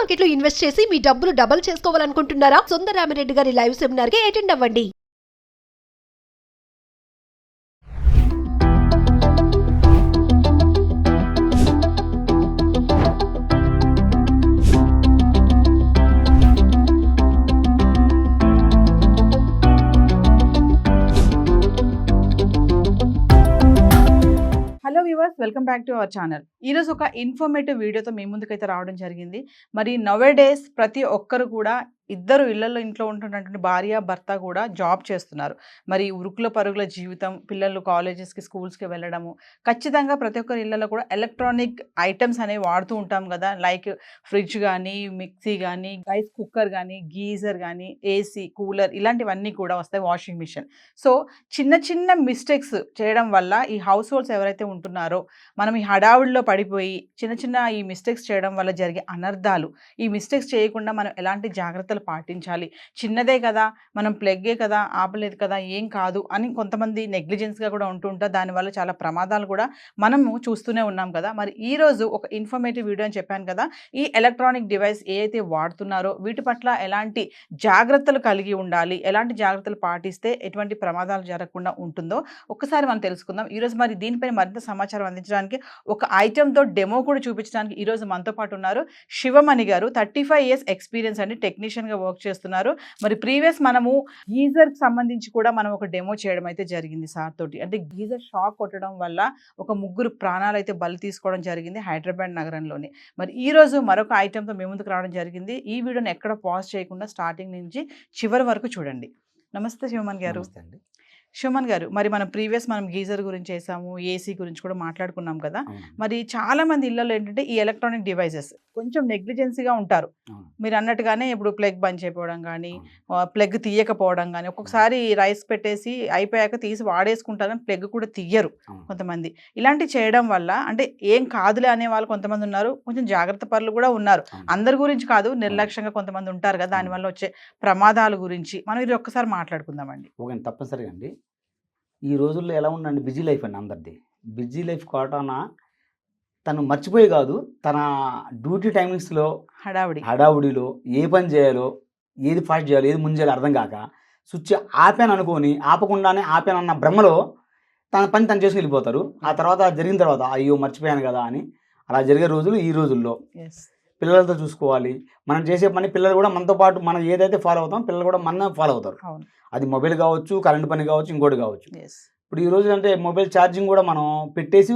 Market లో invest చేసి మీ డబ్బులు డబుల్ చేసుకోవాలనుకుంటున్నారా? సుందరరామిరెడ్డి గారి లైవ్ సెమినార్ కి అటెండ్ అవ్వండి. Hello viewers, welcome back to our channel. ఈరోజు ఒక ఇన్ఫర్మేటివ్ వీడియోతో మీ ముందుకైతే రావడం జరిగింది. మరి నవేడేస్ ప్రతి ఒక్కరు కూడా ఇద్దరు ఇంట్లో ఉంటున్నటువంటి భార్య భర్త కూడా జాబ్ చేస్తున్నారు. మరి ఉరుకుల పరుగుల జీవితం, పిల్లలు కాలేజెస్కి స్కూల్స్కి వెళ్ళడము, ఖచ్చితంగా ప్రతి ఒక్కరి ఇళ్లలో కూడా ఎలక్ట్రానిక్ ఐటమ్స్ అనేవి వాడుతూ ఉంటాం కదా. లైక్ ఫ్రిడ్జ్ కానీ, మిక్సీ కానీ, రైస్ కుక్కర్ కానీ, గీజర్ కానీ, ఏసీ, కూలర్ ఇలాంటివన్నీ కూడా వస్తాయి, వాషింగ్ మిషన్. సో చిన్న చిన్న మిస్టేక్స్ చేయడం వల్ల ఈ హౌస్ హోల్డ్స్ ఎవరైతే ఉంటున్నారో, మనం ఈ హడావుడిలో పడిపోయి చిన్న ఈ మిస్టేక్స్ చేయడం వల్ల జరిగే అనర్థాలు, ఈ మిస్టేక్స్ చేయకుండా మనం ఎలాంటి జాగ్రత్తలు పాటించాలి, చిన్నదే కదా, మనం ప్లగ్గే కదా, ఆపలేదు కదా, ఏం కాదు అని కొంతమంది నెగ్లిజెన్స్గా కూడా ఉంటుంటారు. దానివల్ల చాలా ప్రమాదాలు కూడా మనము చూస్తూనే ఉన్నాం కదా. మరి ఈరోజు ఒక ఇన్ఫర్మేటివ్ వీడియో అని చెప్పాను కదా, ఈ ఎలక్ట్రానిక్ డివైస్ ఏదైతే వాడుతున్నారో వీటి పట్ల ఎలాంటి జాగ్రత్తలు కలిగి ఉండాలి, ఎలాంటి జాగ్రత్తలు పాటిస్తే ఎటువంటి ప్రమాదాలు జరగకుండా ఉంటుందో ఒక్కసారి మనం తెలుసుకుందాం ఈరోజు. మరి దీనిపై మరింత సమాచారం అందించడానికి, ఒక ఐటెంతో డెమో కూడా చూపించడానికి ఈరోజు మనతో పాటు ఉన్నారు శివమణి గారు. 35 years ఎక్స్పీరియన్స్ అండి, టెక్నీషియన్ గా వర్క్ చేస్తున్నారు. మరి ప్రీవియస్ మనము గీజర్ కి సంబంధించి కూడా మనం ఒక డెమో చేయడం అయితే జరిగింది సార్ తోటి. అంటే గీజర్ షాక్ కొట్టడం వల్ల ఒక 3 ప్రాణాలు అయితే బలి తీసుకోవడం జరిగింది హైదరాబాద్ నగరంలోని. మరి ఈ రోజు మరొక ఐటెంతో మీ ముందుకు రావడం జరిగింది. ఈ వీడియోని ఎక్కడ పాజ్ చేయకుండా స్టార్టింగ్ నుంచి చివరి వరకు చూడండి. నమస్తే శివమణి గారు. శివమణి గారు, మరి మనం గీజర్ గురించి చేసాము, ఏసీ గురించి కూడా మాట్లాడుకున్నాం కదా. మరి చాలా మంది ఇళ్లలో ఏంటంటే ఈ ఎలక్ట్రానిక్ డివైసెస్ కొంచెం నెగ్లిజెన్సీగా ఉంటారు. మీరు అన్నట్టుగానే ఇప్పుడు ప్లగ్ బంద్ చేయకపోవడం కానీ, ప్లగ్ తీయకపోవడం కానీ, ఒక్కొక్కసారి రైస్ పెట్టేసి అయిపోయాక తీసి వాడేసుకుంటారని ప్లగ్ కూడా తీయరు కొంతమంది. ఇలాంటివి చేయడం వల్ల అంటే ఏం కాదులే అనే వాళ్ళు కొంతమంది ఉన్నారు, కొంచెం జాగ్రత్త పరులు కూడా ఉన్నారు. అందరి గురించి కాదు, నిర్లక్ష్యంగా కొంతమంది ఉంటారు కదా, దానివల్ల వచ్చే ప్రమాదాల గురించి మనం ఇది ఒక్కసారి మాట్లాడుకుందామండి. ఓకే, తప్పనిసరిగా అండి. ఈ రోజుల్లో ఎలా ఉందండి, బిజీ లైఫ్ అండి అందరిది. బిజీ లైఫ్ కావటాన తను మర్చిపోయి కాదు, తన డ్యూటీ టైమింగ్స్లో హడావుడిలో ఏ పని చేయాలో, ఏది ఫాస్ట్ చేయాలో, ఏది ముందు చేయాలో అర్థం కాక స్విచ్ ఆపాను అనుకొని ఆపకుండానే ఆపానన్న భ్రమలో తన పని తను చేసుకుని వెళ్ళిపోతారు. ఆ తర్వాత జరిగిన తర్వాత అయ్యో మర్చిపోయాను కదా అని అలా జరిగే రోజులు ఈ రోజుల్లో. పిల్లలతో చూసుకోవాలి, మనం చేసే పని పిల్లలు కూడా మనతో పాటు, మనం ఏదైతే ఫాలో అవుతాం పిల్లలు కూడా మన ఫాలో అవుతారు. అది మొబైల్ కావచ్చు, కరెంట్ పని కావచ్చు, ఇంకోటి కావచ్చు. ఇప్పుడు ఈ రోజు అంటే మొబైల్ ఛార్జింగ్ కూడా మనం పెట్టేసి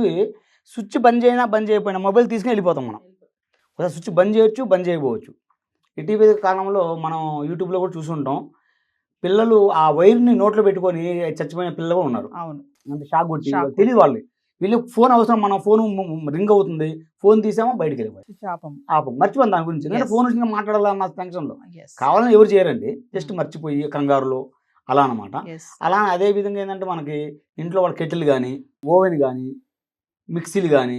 స్విచ్ బంద్ చేయకపోయినా మొబైల్ తీసుకుని వెళ్ళిపోతాం. మనం ఒకసారి స్విచ్ బంద్ చేయొచ్చు, బంద్ చేయకపోవచ్చు. ఇటీవల కాలంలో మనం యూట్యూబ్లో కూడా చూసుంటాం, పిల్లలు ఆ వైర్ని నోట్లో పెట్టుకొని చచ్చిపోయిన పిల్లలు కూడా ఉన్నారు. అంటే షాక్ కొట్టి తెలియదు వాళ్ళు, వీళ్ళకి ఫోన్ అవసరం, మనం ఫోన్ రింగ్ అవుతుంది, ఫోన్ తీసామో బయటకు వెళ్ళిపోయి ఆపం మర్చిపోయింది దాని గురించి. ఎందుకంటే ఫోన్ వచ్చి మాట్లాడాలన్న టెన్షన్లో కావాలని ఎవరు చేయరండి, జస్ట్ మర్చిపోయి కంగారులో అలా అనమాట. అలా అదే విధంగా ఏంటంటే మనకి ఇంట్లో వాళ్ళ కెటిల్ కానీ, ఓవెన్ కానీ, మిక్సీలు కానీ,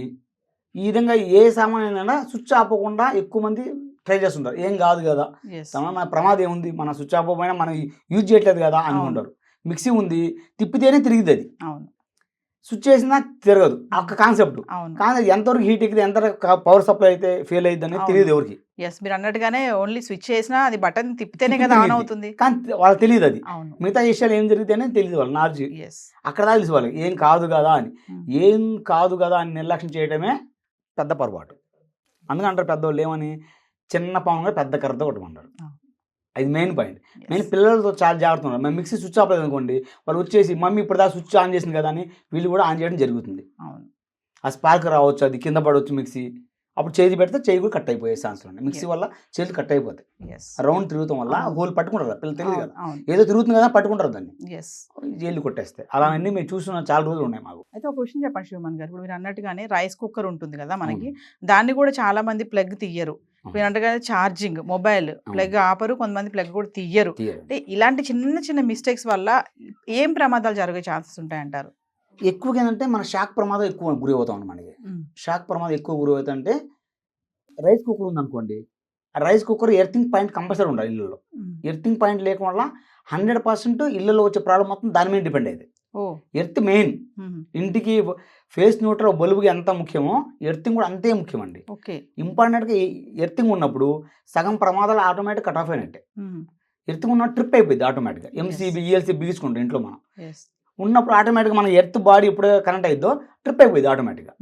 ఈ విధంగా ఏ సామాన్ అయినా స్విచ్ ఆపకుండా ఎక్కువ మంది ట్రై చేస్తుంటారు. ఏం కాదు కదా, మన ప్రమాదం ఏముంది, మన స్విచ్ ఆపకపోయినా మనం యూజ్ చేయట్లేదు కదా అనుకుంటారు. మిక్సీ ఉంది, తిప్పితేనే తిరిగిద్ది, అది స్విచ్ చేసినా తిరగదు. ఒక కాన్సెప్ట్. కానీ ఎంతవరకు హీట్ ఎక్కితే, ఎంత పవర్ సప్లై అయితే ఫెయిల్ అయ్యింది అనేది తెలియదు ఎవరికి. మీరు అన్నట్టుగానే ఓన్లీ స్విచ్ చేసినా అది బటన్ తిప్పితేనే కదా ఆన్ అవుతుంది, కానీ వాళ్ళకి తెలియదు. అది మిగతా విషయాలు ఏం జరిగితేనే తెలియదు వాళ్ళ నాలెడ్జ్. అక్కడ తెలుసు వాళ్ళకి ఏం కాదు కదా అని. ఏం కాదు కదా అని నిర్లక్ష్యం చేయడమే పెద్ద పొరపాటు. అందుకని అంటారు పెద్దవాళ్ళు ఏమని, చిన్న పాముగా పెద్ద కర్రతో కొట్టమంటారు. అది మెయిన్ పాయింట్. మెయిన్ పిల్లలతో చాలా జాగ్రత్త ఉన్నారు. మేము మిక్సీ స్విచ్ ఆపలేదు అనుకోండి, వాళ్ళు వచ్చేసి మమ్మీ ఇప్పుడు దాకా స్విచ్ ఆన్ చేసింది కదా అని వీళ్ళు కూడా ఆన్ చేయడం జరుగుతుంది. ఆ స్పార్క్ రావచ్చు, అది కింద పడవచ్చు మిక్సీ, అప్పుడు చేతి పెడితే చేయి కూడా కట్ అయిపోయే ఛాన్సులు ఉన్నాయి. మిక్సీ వల్ల చేతులు కట్ అయిపోతాయి. రౌండ్ తిరుగుతాం వల్ల హోల్ పట్టుకుంటారు, పిల్లలు తెలియదు కదా, ఏదో తిరుగుతుంది కదా పట్టుకుంటారు, దాన్ని జైలు కొట్టేస్తే. అలాంటి మేము చూస్తున్న చాలా రోజులు ఉన్నాయి మాకు. అయితే ఒక క్వశ్చన్ చెప్పండి శివమణి గారు, ఇప్పుడు మీరు అన్నట్టుగానే రైస్ కుక్కర్ ఉంటుంది కదా మనకి, దాన్ని కూడా చాలా మంది ప్లగ్ తీయరు. మీరు అన్నట్టుగా ఛార్జింగ్ మొబైల్ ప్లగ్ ఆపరు, కొంతమంది ప్లగ్ కూడా తీయరు. అంటే ఇలాంటి చిన్న మిస్టేక్స్ వల్ల ఏం ప్రమాదాలు జరిగే ఛాన్సెస్ ఉంటాయంటారు? ఎక్కువగా ఏంటంటే మన షాక్ ప్రమాదం ఎక్కువ గురి అవుతాం అండి. మనకి షాక్ ప్రమాదం ఎక్కువ గురి అవుతుంటే, రైస్ కుక్కర్ ఉందనుకోండి, ఆ rice cooker earthing point compulsory ఉండాలి ఇళ్ళలో. ఎర్తింగ్ పాయింట్ లేకుండా 100% ఇళ్ళలో వచ్చే ప్రాబ్లం మొత్తం దాని మీద డిపెండ్ అయ్యేది. ఓ ఎర్త్ మెయిన్. ఇంటికి ఫేస్ న్యూట్రల్ బల్బుకి ఎంత ముఖ్యమో ఎర్తింగ్ కూడా అంతే ముఖ్యం అండి. ఓకే. ఇంపార్టెంట్గా ఎర్తింగ్ ఉన్నప్పుడు సగం ప్రమాదాలు ఆటోమేటిక్ కట్ ఆఫ్ అయినట్టే. ఎర్తింగ్ ఉన్న ట్రిప్ అయిపోయింది ఆటోమేటిక్గా. ఎంసీబీ ఈఎల్సీ బిగించుకుంటాం ఇంట్లో మనం ఉన్నప్పుడు ఆటోమేటిక్గా మన ఎర్త్ బాడీ ఎప్పుడు కనెక్ట్ అయిద్దో ట్రిప్ అయిపోయింది ఆటోమేటిక్గా.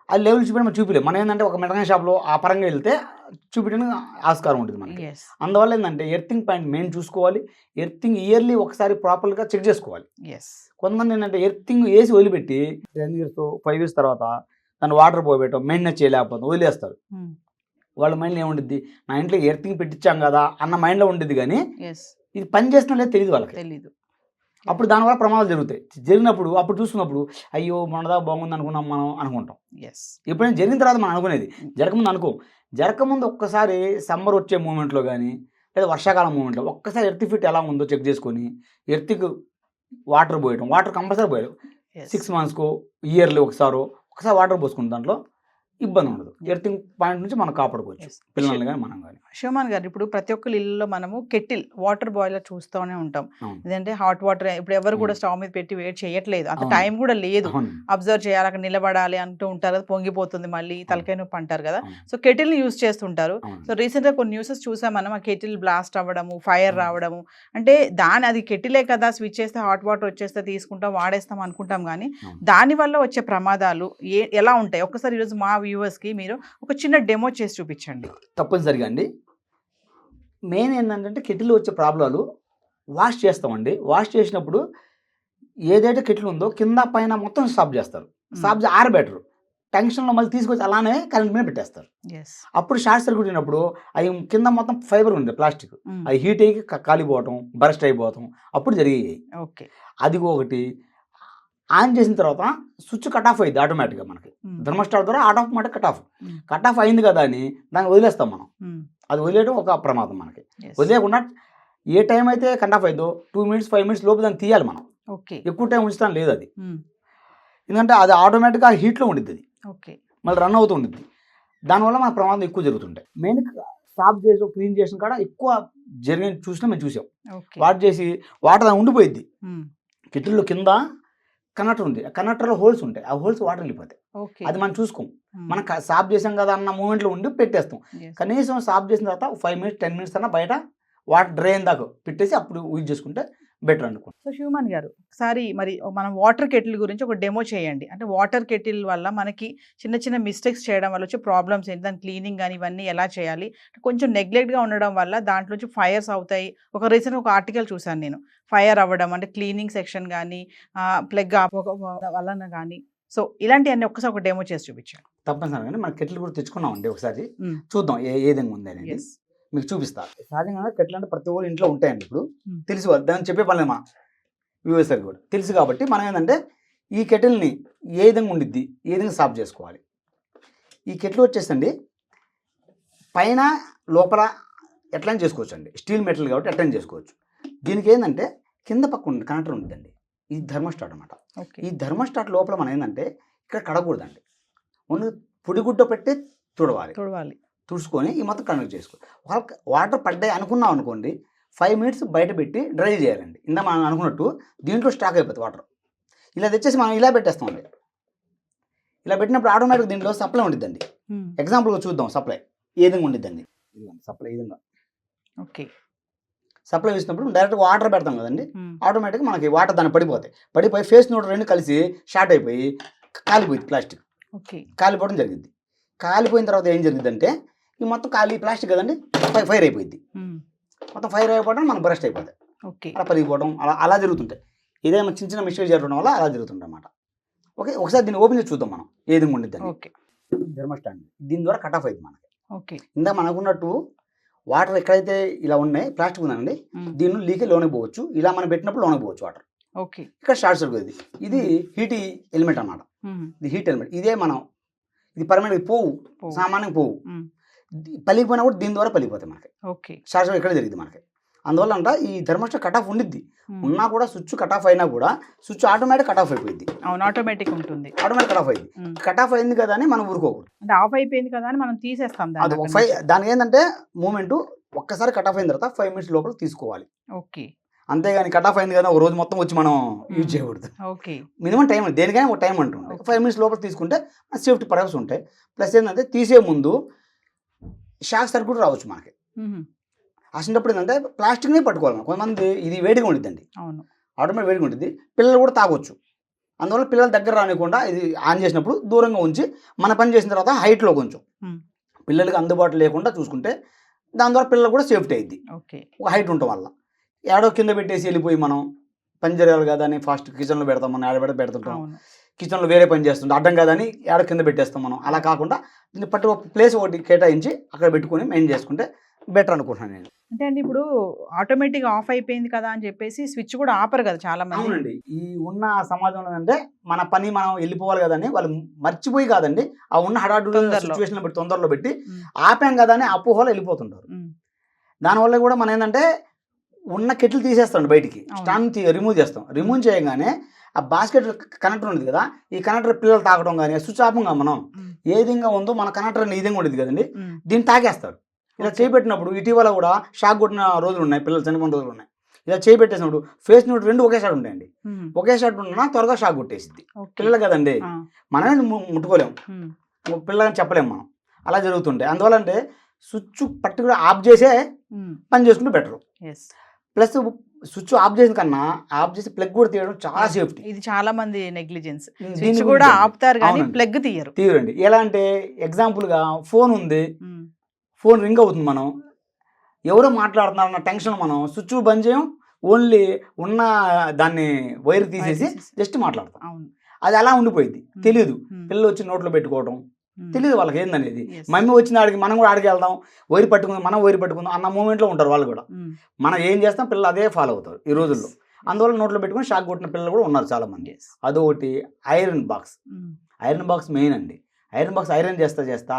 అది లెవెల్ చూపించడం మనం చూపించలేదు. మనం ఏంటంటే ఒక మెటకాన్ షాప్లో ఆ పరంగా వెళ్తే చూపించడానికి ఆస్కారం ఉంటుంది మనకి. అందువల్ల ఏంటంటే ఎర్తింగ్ పాయింట్ మెయిన్ చూసుకోవాలి. ఎర్తింగ్ ఇయర్లీ ఒకసారి ప్రాపర్గా చెక్ చేసుకోవాలి. కొంతమంది ఏంటంటే ఎర్తింగ్ వేసి వదిలిపెట్టి 10 years 5 years తర్వాత దాన్ని వాటర్ పోయబెట్టడం మెయింటెనెన్స్ చేయలేకపోతే వదిలేస్తారు. వాళ్ళ మైండ్లో ఏముంటుంది, నా ఇంట్లో ఎర్తింగ్ పెట్టించాం కదా అన్న మైండ్లో ఉంటుంది. కానీ ఇది పని చేస్తున్నా లేదు తెలియదు వాళ్ళకి. తెలియదు. అప్పుడు దానివల్ల ప్రమాదాలు జరుగుతాయి. జరిగినప్పుడు అప్పుడు చూస్తున్నప్పుడు అయ్యో మనదా బాగుంది అనుకున్నాం మనం అనుకుంటాం. ఎప్పుడైనా జరిగిన తర్వాత మనం అనుకునేది, జరగముందు అనుకో. జరగముందు ఒక్కసారి సమ్మర్ వచ్చే మూమెంట్లో కానీ లేదా వర్షాకాలం మూమెంట్లో ఒక్కసారి ఎర్త్ ఫిట్ ఎలా ఉందో చెక్ చేసుకొని ఎర్త్కి వాటర్ పోయడం. వాటర్ కంపల్సరీ పోయడం. 6 monthsకో ఇయర్లీ ఒకసారి వాటర్ పోసుకుంటాం. దాంట్లో ఇబ్బంది ఉండదు. ఎర్తింగ్ పాయింట్ నుంచి మనం కాపాడుకోవచ్చు పిల్లల్ని కానీ మనం కానీ. శివమాన్ గారు, ఇప్పుడు ప్రతి ఒక్కరి ఇళ్ళలో మనము కెటిల్ వాటర్ బాయిలర్ చూస్తూనే ఉంటాం. ఎందుకంటే హాట్ వాటర్ ఇప్పుడు ఎవరు కూడా స్టవ్ మీద పెట్టి వేడి చేయట్లేదు, అంత టైం కూడా లేదు. అబ్జర్వ్ చేయాలి, అక్కడ నిలబడాలి అంటూ ఉంటారు, పొంగిపోతుంది మళ్ళీ తలకాయ నొప్పి అంటారు కదా. సో కెటిల్ ని యూజ్ చేస్తుంటారు. సో రీసెంట్ గా కొన్ని న్యూసెస్ చూసాం మనం, ఆ కెటిల్ బ్లాస్ట్ అవ్వడము, ఫైర్ రావడము. అంటే అది కెటిలే కదా, స్విచ్ చేస్తే హాట్ వాటర్ వచ్చేస్తే తీసుకుంటాం వాడేస్తాం అనుకుంటాం, కానీ దాని వల్ల వచ్చే ప్రమాదాలు ఎలా ఉంటాయి? ఒక్కసారి ఈరోజు మా వ్యూవర్స్ కి మీరు ఒక చిన్న డెమో చేసి చూపించండి. తప్పనిసరిగా అండి. మెయిన్ ఏంటంటే కెటిల్ వచ్చే ప్రాబ్లాలు వాష్ చేస్తామండి. వాష్ చేసినప్పుడు ఏదైతే కెటిల్ ఉందో కింద పైన మొత్తం స్టాప్ చేస్తారు. స్టాప్ ఆరబెట్టరు. టెన్షన్లో మళ్ళీ తీసుకొచ్చి అలానే కరెంట్ మీద పెట్టేస్తారు. అప్పుడు షార్ట్ సర్క్యూట్ అయినప్పుడు అవి కింద మొత్తం ఫైబర్ ఉంది ప్లాస్టిక్, అవి హీట్ అయ్యి కాలిపోవటం, బరస్ట్ అయిపోవటం అప్పుడు జరిగాయి. అది ఒకటి. ఆన్ చేసిన తర్వాత స్విచ్ కట్ ఆఫ్ అయింది ఆటోమేటిక్గా. మనకి థర్మోస్టాట్ ద్వారా ఆటోమేటిక్ కట్ ఆఫ్ అయింది కదా అని దాన్ని వదిలేస్తాం మనం. అది వదిలేయడం ఒక ప్రమాదం మనకి. వదిలేయకుండా ఏ టైం అయితే కట్ ఆఫ్ అయిందో 2 minutes 5 minutes లోపు దాన్ని తీయాలి మనం. ఎక్కువ టైం ఉంచుతాను లేదు అది. ఎందుకంటే అది ఆటోమేటిక్గా హీట్లో ఉండిద్ది, అది మళ్ళీ రన్ అవుతూ ఉండిద్ది. దానివల్ల మన ప్రమాదం ఎక్కువ జరుగుతుంటాయి. మెయిన్ స్టాప్ చేసి క్లీన్ చేసిన కాడ ఎక్కువ జరిగిన చూసినా మేము చూసాం. వాట్ చేసి వాటర్ దాన్ని ఉండిపోయిద్ది. కెటిల్లో కింద కనెక్టర్ ఉంది, ఆ కనెక్టర్లో హోల్స్ ఉంటాయి, ఆ హోల్స్ వాటర్ వెళ్ళిపోతాయి. అది మనం చూసుకోం. మనం సాఫ్ చేసాం కదా అన్న మూమెంట్లో ఉండి పెట్టేస్తాం. కనీసం సాఫ్ చేసిన తర్వాత 5 minutes 10 minutes అన్నా బయట వాటర్ డ్రైన్ దాకా పెట్టేసి అప్పుడు యూజ్ చేసుకుంటే బెటర్ అనుకోండి. సో శివమాన్ గారు, ఒకసారి మరి మనం వాటర్ కెటిల్ గురించి ఒక డెమో చేయండి. అంటే వాటర్ కెటిల్ వల్ల మనకి చిన్న చిన్న మిస్టేక్స్ చేయడం వల్ల వచ్చే ప్రాబ్లమ్స్ ఏంటి, దాని క్లీనింగ్ కానీ ఇవన్నీ ఎలా చేయాలి. కొంచెం నెగ్లెక్ట్గా ఉండడం వల్ల దాంట్లోంచి ఫైర్స్ అవుతాయి. ఒక రీసెంట్ ఒక ఆర్టికల్ చూసాను నేను, ఫైర్ అవ్వడం అంటే క్లీనింగ్ సెక్షన్ కానీ ప్లగ్ వలన కానీ. సో ఇలాంటివన్నీ ఒక్కసారి ఒక డెమో చేసి చూపించాను. తప్పనిసరిగా కానీ మన కెటిల్ కూడా తెచ్చుకున్నామండి, ఒకసారి చూద్దాం ఏ విధంగా ఉంది అనేది మీకు చూపిస్తా. సహజంగా కెటిల్ అంటే ప్రతి ఒక్కరు ఇంట్లో ఉంటాయండి. ఇప్పుడు తెలుసు దాన్ని చెప్పే పని మా వ్యూవర్స్ కూడా తెలుసు కాబట్టి మనం ఏంటంటే ఈ కెటిల్ని ఏ విధంగా ఉండిద్ది, ఏ విధంగా సాఫ్ చేసుకోవాలి. ఈ కెటిల్ వచ్చేసండి పైన లోపల ఎట్లయినా చేసుకోవచ్చు అండి. స్టీల్ మెటల్ కాబట్టి ఎట్లయినా చేసుకోవచ్చు. దీనికి ఏంటంటే కింద పక్క కనెక్టర్ ఉంటుందండి. ఇది థర్మోస్టాట్ అనమాట. ఈ థర్మోస్టాట్ లోపల మనం ఏంటంటే ఇక్కడ కడగకూడదండి, ఓన్లీ పొడిగుడ్డ పెట్టి తుడవాలి. తుడుచుకొని ఈ మొత్తం కనెక్ట్ చేసుకోవాలి. వాటర్ పడ్డాయి అనుకున్నాం అనుకోండి, 5 minutes బయట పెట్టి డ్రై చేయాలండి. ఇందా మనం అనుకున్నట్టు దీంట్లో స్టాక్ అయిపోతుంది వాటర్. ఇలా తెచ్చేసి మనం ఇలా పెట్టేస్తామండి. ఇలా పెట్టినప్పుడు ఆటోమేటిక్ దీంట్లో సప్లై ఉండిద్దండి. ఎగ్జాంపుల్గా చూద్దాం సప్లై ఏ విధంగా ఉండిద్దండి. సప్లై ఈ విధంగా సప్లై వేసినప్పుడు డైరెక్ట్గా వాటర్ పెడతాం కదండి, ఆటోమేటిక్గా మనకి వాటర్ దాన్ని పడిపోయి ఫేస్ నోట్ 2 కలిసి షార్ట్ అయిపోయి కాలిపోయింది. ప్లాస్టిక్ కాలిపోవడం జరిగింది. కాలిపోయిన తర్వాత ఏం జరిగిందంటే ఈ మొత్తం ప్లాస్టిక్ కదండి ఫైర్ అయిపోయింది. మొత్తం ఫైర్ అయిపోవడం మనకు బరస్ట్ అయిపోతాయి, అలా పలిగిపోవడం అలా జరుగుతుంటాయి. ఏదైనా చిన్న చిన్న మిస్టేక్ జరగడం వల్ల అలా జరుగుతుంటాయి అన్నమాట. ఓకే, ఒకసారి దీన్ని ఓపెన్ చేసి చూద్దాం మనం ఏ విధంగా ఉండిద్దండి. థర్మోస్టాట్ దీని ద్వారా కట్ ఆఫ్ అయింది మనకి. ఇందా మనకున్నట్టు వాటర్ ఎక్కడైతే ఇలా ఉన్నాయి ప్లాస్టిక్ ఉందండి, దీన్ని లీకే లోనికి పోవచ్చు. ఇలా మనం పెట్టినప్పుడు లోనికి పోవచ్చు వాటర్. ఇక్కడ షార్ట్ సర్క్యూట్ ఇది హీట్ ఎలిమెంట్ అన్నమాట. ఇది హీట్ ఎలిమెంట్. ఇదే మనం ఇది పర్మనెంట్ పోవు, సామాన్యంగా పోవు. పలిగిపోయినా కూడా దీని ద్వారా పలిగిపోతాయి మనకి. షార్ట్ సర్క్యూట్ ఎక్కడ జరిగింది మనకి. అందువల్ల అంట ఈ థర్మోస్టాట్ కట్ ఆఫ్ ఉండిద్ది. ఉన్నా కూడా స్విచ్ కట్ ఆఫ్ అయినా కూడా స్విచ్ ఆటోమేటిక్ కట్ ఆఫ్ అయిపోయింది. ఆటోమేటిక్ ఉంటుంది, ఆటోమేటిక్ కట్ ఆఫ్ అయింది. కట్ ఆఫ్ అయింది కదా అని మనం ఊరుకోకూడదు. అంటే ఆఫ్ అయిపోయింది కదా అని మనం తీసేస్తాం. దానికి ఏంటంటే మూమెంట్ ఒక్కసారి కట్ ఆఫ్ అయిన తర్వాత 5 minutes లోపల తీసుకోవాలి. అంతేగాని కట్ ఆఫ్ అయింది కదా ఒక రోజు మొత్తం వచ్చి మనం యూజ్ చేయకూడదు. ఓకే. మినిమం టైం దేనికైనా ఒక టైం అంటుంది. 5 minutes లోపల తీసుకుంటే సేఫ్టీ పర్పస్ ఉంటాయి. ప్లస్ ఏంటంటే తీసే ముందు షాక్ సర్క్యూట్ రావచ్చు మనకి. అసలు ఏంటంటే ప్లాస్టిక్నే పట్టుకోవాలి. కొంతమంది ఇది వేడిగా ఉండిద్దండి, అవును, ఆటోమేటిక్ వేడిగా ఉంటుంది, పిల్లలు కూడా తాగొచ్చు. అందువల్ల పిల్లల దగ్గర రానికుండా ఇది ఆన్ చేసినప్పుడు దూరంగా ఉంచి మన పని చేసిన తర్వాత హైట్లో కొంచెం పిల్లలకి అందుబాటులో లేకుండా చూసుకుంటే దాని ద్వారా పిల్లలు కూడా సేఫ్టీ అయింది. ఓకే. ఒక హైట్ ఉండటం వల్ల ఏడో కింద పెట్టేసి వెళ్ళిపోయి మనం పని జరగాలి కదా అని ఫాస్ట్ కిచెన్లో పెడతాం, మనం ఏడ పెడుతుంటాం, కిచెన్లో వేరే పని చేస్తుంటాం, అడ్డం కదా అని ఏడో కింద పెట్టేస్తాం మనం. అలా కాకుండా దీన్ని పట్టు ఒక ప్లేస్ ఒకటి కేటాయించి అక్కడ పెట్టుకుని మెయింటైన్ చేసుకుంటే బెటర్ అనుకుంటున్నాను నేను. అంటే అండి ఇప్పుడు ఆటోమేటిక్ ఆఫ్ అయిపోయింది కదా అని చెప్పేసి స్విచ్ కూడా ఆపరు కదా చాలా మంది. అవునండి, ఈ ఉన్న సమాజంలో అంటే మన పని మనం వెళ్ళిపోవాలి కదని వాళ్ళు మర్చిపోయి కాదండి, ఆ ఉన్న హడాడు సిచ్యువేషన్ పెట్టి తొందరలో పెట్టి ఆపాం కదా అని అపోహలో వెళ్ళిపోతుంటారు. దానివల్ల కూడా మనం ఏంటంటే ఉన్న కెట్లు తీసేస్తాం బయటికి, స్టాండ్ రిమూవ్ చేస్తాం. రిమూవ్ చేయగానే ఆ బాస్కెట్ కనెక్టర్ ఉంది కదా, ఈ కనెక్టర్ పిల్లలు తాగడం కానీ స్విచ్ ఆపంగా మనం ఏ విధంగా ఉందో మన కనెక్టర్ ఈ విధంగా ఉండేది కదండి, దీన్ని తాగేస్తారు. ఇలా చేపెట్టినప్పుడు ఇటీవల కూడా షాక్ కొట్టిన రోజులు ఉన్నాయి, పిల్లలు చనిపోయిన రోజులు ఉన్నాయి. ఇలా చేపెట్టేసినప్పుడు ఫేస్ నోట్ 2 ఒకే షాట్ ఉంటాయండి. ఒకే షాట్ ఉన్నా త్వరగా షాక్ కొట్టేసింది. పిల్లలు కదండి, మనమే ముట్టుకోలేము, పిల్లలని చెప్పలేము మనం. అలా జరుగుతుంటాయి. అందువల్ల అంటే స్విచ్ పర్టికులర్ ఆఫ్ చేసే పని చేసుకుంటే బెటర్. ప్లస్ స్విచ్ ఆఫ్ చేసిన కన్నా ఆఫ్ చేసి ప్లగ్ కూడా తీయడం చాలా సేఫ్టీ. ఇది చాలా మంది నెగ్లిజెన్స్. స్విచ్ కూడా ఆపుతారు కానీ ప్లగ్ తీయరండి. ఎలా అంటే ఎగ్జాంపుల్గా ఫోన్ ఉంది, ఫోన్ రింగ్ అవుతుంది, మనం ఎవరో మాట్లాడుతున్నారన్న టెన్షన్ మనం స్విచ్ బంద్ చేయం, ఓన్లీ ఉన్న దాన్ని వైర్ తీసేసి జస్ట్ మాట్లాడతాం. అది అలా ఉండిపోయింది, తెలియదు. పిల్లలు వచ్చి నోట్లో పెట్టుకోవడం తెలియదు వాళ్ళకి ఏందనేది. మమ్మీ వచ్చిన ఆడికి మనం కూడా ఆడికి వెళ్దాం, వైర్ పట్టుకుందాం, మనం వైర్ పట్టుకుందాం అన్న మూమెంట్లో ఉంటారు వాళ్ళు కూడా. మనం ఏం చేస్తాం పిల్లలు అదే ఫాలో అవుతారు ఈ రోజుల్లో. అందువల్ల నోట్లో పెట్టుకుని షాక్ కొట్టిన పిల్లలు కూడా ఉన్నారు చాలా మంది. అదొకటి ఐరన్ బాక్స్ మెయిన్ అండి. ఐరన్ బాక్స్ ఐరన్ చేస్తా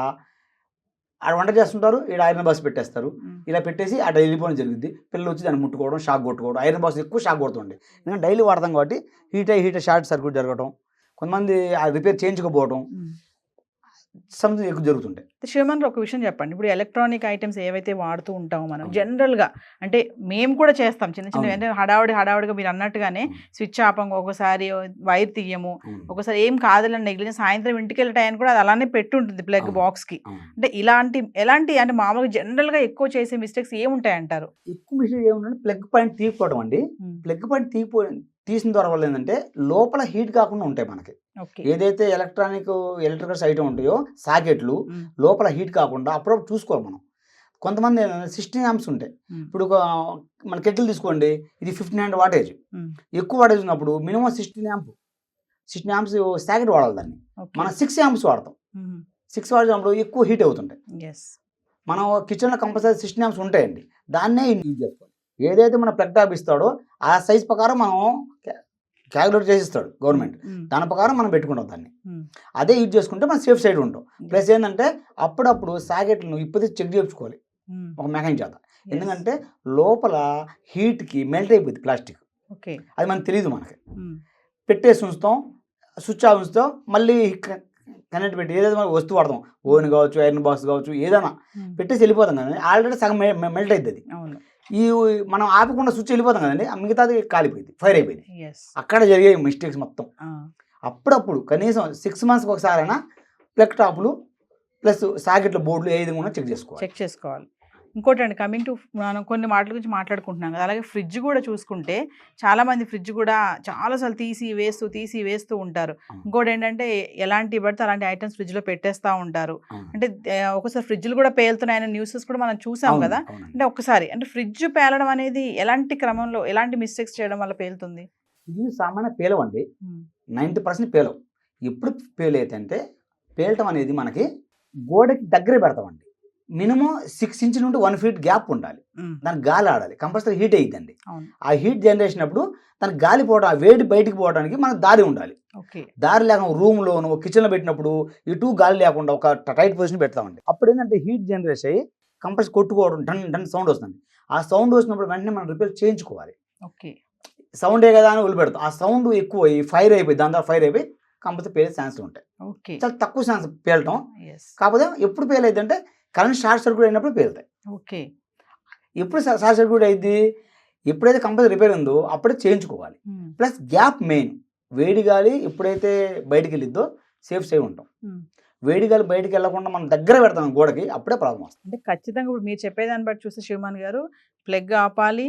ఆడ వంట చేస్తుంటారు, ఇక్కడ ఐరన్ బాక్స్ పెట్టేస్తారు. ఇలా పెట్టేసి అక్కడ వెళ్ళిపోవడం జరిగింది. పిల్లలు వచ్చి దాన్ని ముట్టుకోవడం, షాక్ కొట్టుకోవడం. ఐరన్ బాక్స్ ఎక్కువ షాక్ కొడుతుంది, ఎందుకంటే డైలీ వాడతాం కాబట్టి హీట్ షార్ట్ సర్క్యూట్ జరగడం, కొంతమంది ఆ రిపేర్ చేయించుకోపోవడం సంథింగ్ ఎక్కువ జరుగుతుంటాయి. శ్రీమన్ ఒక విషయం చెప్పండి, ఇప్పుడు ఎలక్ట్రానిక్ ఐటమ్స్ ఏవైతే వాడుతూ ఉంటామో మనం జనరల్గా, అంటే మేము కూడా చేస్తాం చిన్న అంటే హడావుడిగా మీరు అన్నట్టుగానే స్విచ్ ఆపం, ఒకసారి వైర్ తీయము, ఒకసారి ఏం కాదులని నెగ్లిజెన్స్, సాయంత్రం ఇంటికి వెళ్ళే టైం కూడా అది అలానే పెట్టుంటుంది ప్లగ్ బాక్స్కి. అంటే ఎలాంటి అంటే మామూలుగా జనరల్గా ఎక్కువ చేసే మిస్టేక్స్ ఏముంటాయి అంటారు? ఎక్కువ మిస్టేక్ ఏముందంటే ప్లగ్ పాయింట్ తీయకపోవడం అండి. ప్లగ్ పాయింట్ తీసిన ద్వారా వల్ల ఏంటంటే లోపల హీట్ కాకుండా ఉంటాయి మనకి. ఏదైతే ఎలక్ట్రికల్ ఐటమ్ ఉంటాయో సాకెట్లు లోపల హీట్ కాకుండా అప్పుడప్పుడు చూసుకోవాలి మనం. కొంతమంది 16 amps ఉంటాయి. ఇప్పుడు మన కెటిల్ తీసుకోండి, ఇది 1500 wattage. ఎక్కువ వాటేజ్ ఉన్నప్పుడు మినిమం 16 amps సాకెట్ వాడాలి. దాన్ని మనం 6 amps వాడతాం. 6 వాడినప్పుడు ఎక్కువ హీట్ అవుతుంటాయి. మనం కిచెన్లో కంపల్సరీ 16 amps ఉంటాయండి, దాన్నే యూజ్ చేసుకోవాలి. ఏదైతే మన ప్లగ్ టాప్ ఇస్తాడో ఆ సైజ్ ప్రకారం మనం క్యాలిక్యులేట్ చేసిస్తాడు గవర్నమెంట్, దాని ప్రకారం మనం పెట్టుకుంటాం దాన్ని. అదే యూజ్ చేసుకుంటే మనం సేఫ్ సైడ్ ఉంటాం. ప్లస్ ఏంటంటే అప్పుడప్పుడు సాకెట్లను ఇప్పుడు చెక్ చేయించుకోవాలి ఒక మెకానిక్ చేత, ఎందుకంటే లోపల హీట్కి మెల్ట్ అయిపోయింది ప్లాస్టిక్, అది మనకు తెలియదు. మనకి పెట్టేసి ఉంచుతాం, స్విచ్ ఆఫ్ ఉంచుతాం, మళ్ళీ కనెక్ట్ పెట్టి ఏదైతే మనకు వస్తువు వాడతాం, ఓవెన్ కావచ్చు, ఐరన్ బాక్స్ కావచ్చు, ఏదైనా పెట్టేసి వెళ్ళిపోతాం కదండి, ఆల్రెడీ సగం మెల్ట్ అవుతుంది. ఈ మనం ఆపకుండా స్విచ్ వెళ్ళిపోతాం కదండి, మిగతాది కాలిపోయింది, ఫైర్ అయిపోయింది. అక్కడ జరిగే మిస్టేక్స్ మొత్తం. అప్పుడప్పుడు కనీసం 6 months ఒకసారైనా ప్లగ్ టాపులు ప్లస్ సాకెట్ల బోర్డులు ఏ విధంగా చెక్ చేసుకోవాలి. ఇంకోటి అండి, కమింగ్ టు మనం కొన్ని మాటల గురించి మాట్లాడుకుంటున్నాం కదా, అలాగే ఫ్రిడ్జ్ కూడా చూసుకుంటే చాలామంది ఫ్రిడ్జ్ కూడా చాలాసార్లు తీసి వేస్తూ ఉంటారు. ఇంకోటి ఏంటంటే ఎలాంటి పడితే అలాంటి ఐటమ్స్ ఫ్రిడ్జ్లో పెట్టేస్తూ ఉంటారు. అంటే ఒకసారి ఫ్రిడ్జ్లు కూడా పేలుతున్నాయనే న్యూసెస్ కూడా మనం చూసాం కదా. అంటే ఒకసారి అంటే ఫ్రిడ్జ్ పేలడం అనేది ఎలాంటి క్రమంలో ఎలాంటి మిస్టేక్స్ చేయడం వల్ల పేలుతుంది? ఇది సామాన్య పేలవండి, 90% పేలవు. ఎప్పుడు పేలైతే అంటే పేలటం అనేది మనకి గోడకి దగ్గర పెడతామండి. మినిమం 6 inches నుండి 1 feet గ్యాప్ ఉండాలి, దానికి గాలి ఆడాలి, కంపల్సరీ హీట్ అయ్యిద్దండి. ఆ హీట్ జనరేషన్ అప్పుడు దానికి గాలి పోవడం, ఆ వేడి బయటికి పోవడానికి మనకు దారి ఉండాలి. దారి లేకుండా రూమ్లోను కిచెన్లో పెట్టినప్పుడు ఇటు గాలి లేకుండా ఒక టైట్ పొజిషన్ పెడతామండి. అప్పుడు ఏంటంటే హీట్ జనరేట్ అయ్యి కంపల్సరీ కొట్టుకోవడం, డన్ సౌండ్ వస్తుంది. ఆ సౌండ్ వచ్చినప్పుడు వెంటనే మనం రిపేర్ చేయించుకోవాలి. సౌండే కదా అని వదిలిపెడతాం, ఆ సౌండ్ ఎక్కువ ఫైర్ అయిపోయి దాని ద్వారా ఫైర్ అయిపోయి కంపల్సరీ పేలే ఛాన్స్ ఉంటాయి. చాలా తక్కువ ఛాన్స్ పేలటం. కాకపోతే ఎప్పుడు పేల్ అయితే కరెంట్ షార్ట్ సర్క్యూట్ అయినప్పుడు పేలుతాయి. ఓకే. ఎప్పుడు షార్ట్ సర్క్యూట్ అయింది, ఎప్పుడైతే కంపల్సరీ రిపేర్ ఉందో అప్పుడే చేయించుకోవాలి. ప్లస్ గ్యాప్ మెయిన్, వేడి గాలి ఎప్పుడైతే బయటికి వెళ్ళిద్దో సేఫ్ ఉంటాం. వేడి గాలి బయటికి వెళ్ళకుండా మనం దగ్గర పెడతాం గోడకి, అప్పుడే ప్రాబ్లం వస్తుంది. అంటే ఖచ్చితంగా ఇప్పుడు మీరు చెప్పేదాన్ని బట్టి చూస్తే శివమాన్ గారు ప్లగ్ ఆపాలి,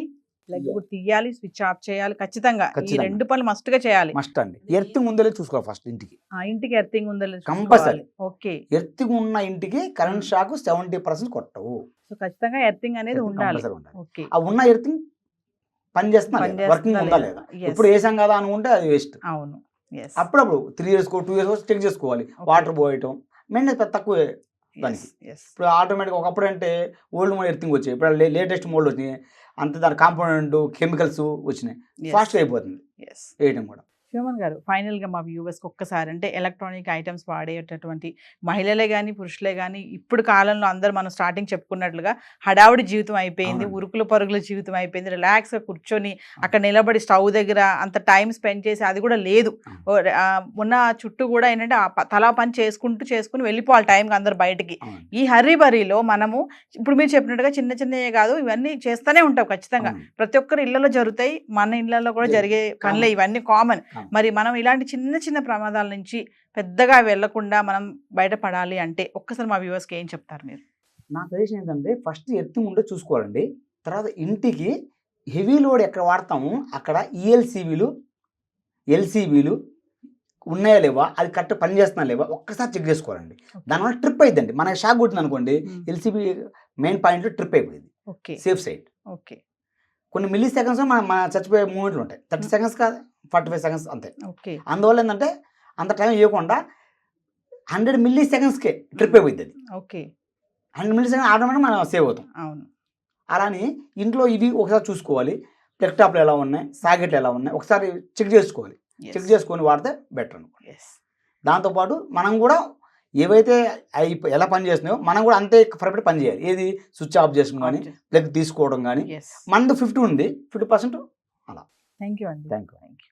ప్లగ్ తీయాలి, స్విచ్ ఆఫ్ చేయాలి, ఖచ్చితంగా ఈ 2 పనులు మస్ట్ గా చేయాలి. మస్ట్ అండి. ఎర్తింగ్ ఉందో లేదో చూసుకోవాలి ఫస్ట్ ఇంటికి. ఇంటికి ఎర్తింగ్ ఉందో లేదో కంపల్సరీ. ఓకే, ఎర్తింగ్ ఉన్న ఇంటికి కరెంట్ షాక్ 70% కొట్టవు. సో ఖచ్చితంగా ఎర్తింగ్ అనేది ఉండాలి. ఓకే, ఆ ఉన్న ఎర్తింగ్ పని చేస్తున్నా వర్కింగ్ ఉందా లేదా, ఇప్పుడు వేసాం కదా అనుకుంటే అది వేస్ట్. అవును, అప్పుడప్పుడు 3 years 2 years చెక్ చేసుకోవాలి. వాటర్ పోయటం మెయింటెనెన్స్ తక్కువ దానికి. ఇప్పుడు ఆటోమేటిక్ ఒకప్పుడు అంటే ఓల్డ్ మోడ్ ఎర్తింగ్ వచ్చాయి, ఇప్పుడు లేటెస్ట్ మోడ్ వచ్చినాయి, అంత దాని కాంపోనెంట్ కెమికల్స్ వచ్చినాయి, ఫాస్ట్గా అయిపోతుంది వేయటం కూడా. శివమాన్ గారు, ఫైనల్ గా మా వ్యూవర్స్కి ఒక్కసారి అంటే ఎలక్ట్రానిక్ ఐటమ్స్ వాడేటటువంటి మహిళలే కానీ పురుషులే కానీ ఇప్పుడు కాలంలో అందరూ మనం స్టార్టింగ్ చెప్పుకున్నట్లుగా హడావుడి జీవితం అయిపోయింది, ఉరుకుల పరుగుల జీవితం అయిపోయింది, రిలాక్స్గా కూర్చొని అక్కడ నిలబడి స్టవ్ దగ్గర అంత టైం స్పెండ్ చేసి అది కూడా లేదు. ఉన్న చుట్టూ కూడా ఏంటంటే తలా పని చేసుకుని వెళ్ళిపోవాలి టైంకి అందరు బయటికి. ఈ హర్రీ బరీలో మనము ఇప్పుడు మీరు చెప్పినట్టుగా చిన్న చిన్నవే కాదు, ఇవన్నీ చేస్తూనే ఉంటాం ఖచ్చితంగా, ప్రతి ఒక్కరి ఇళ్లలో జరుగుతాయి, మన ఇళ్లలో కూడా జరిగే పనులే, ఇవన్నీ కామన్. మరి మనం ఇలాంటి చిన్న చిన్న ప్రమాదాల నుంచి పెద్దగా వెళ్లకుండా మనం బయటపడాలి అంటే ఒక్కసారి మా వ్యూవర్స్కి ఏం చెప్తారు మీరు? నా సజెషన్ ఏంటంటే ఫస్ట్ ఎర్తింగ్ ఉంటే చూసుకోవాలండి. తర్వాత ఇంటికి హెవీ లోడ్ ఎక్కడ వాడతాము అక్కడ ఎల్సీబీలు ఉన్నాయా లేవా, అది కరెక్ట్ పని చేస్తున్నా లేవా ఒక్కసారి చెక్ చేసుకోవాలండి. దానివల్ల ట్రిప్ అయిద్దండి. మనకి షాక్ కొట్టింది అనుకోండి, ఎల్సీబీ మెయిన్ పాయింట్లో ట్రిప్ అయిపోయింది. Safe side. ఓకే, కొన్ని మిల్లీ సెకండ్స్ మన చచ్చిపోయే మూమెంట్లు ఉంటాయి, 30 seconds కాదు 45 seconds అంతే. అందువల్ల ఏంటంటే అంత టైం ఇవ్వకుండా 100 millisecondsకే ట్రిప్ అయిపోయింది అది. 100 milliseconds ఆటోమేటిక్ మనం సేవ్ అవుతాం. అలాని ఇంట్లో ఇవి ఒకసారి చూసుకోవాలి, ప్లగ్ టాప్లు ఎలా ఉన్నాయి, సాకెట్లు ఎలా ఉన్నాయి ఒకసారి చెక్ చేసుకోవాలి. చెక్ చేసుకొని వాడితే బెటర్ అనుకోండి. దాంతోపాటు మనం కూడా ఏవైతే ఎలా పని చేస్తున్నాయో మనం కూడా అంతే పర్ఫెక్ట్ పని చేయాలి. ఏది స్విచ్ ఆఫ్ చేసుకోవడం కానీ, ప్లగ్ తీసుకోవడం కానీ. మనది 50 ఉంది, 50% అలా. థ్యాంక్ యూ అండి. Thank you.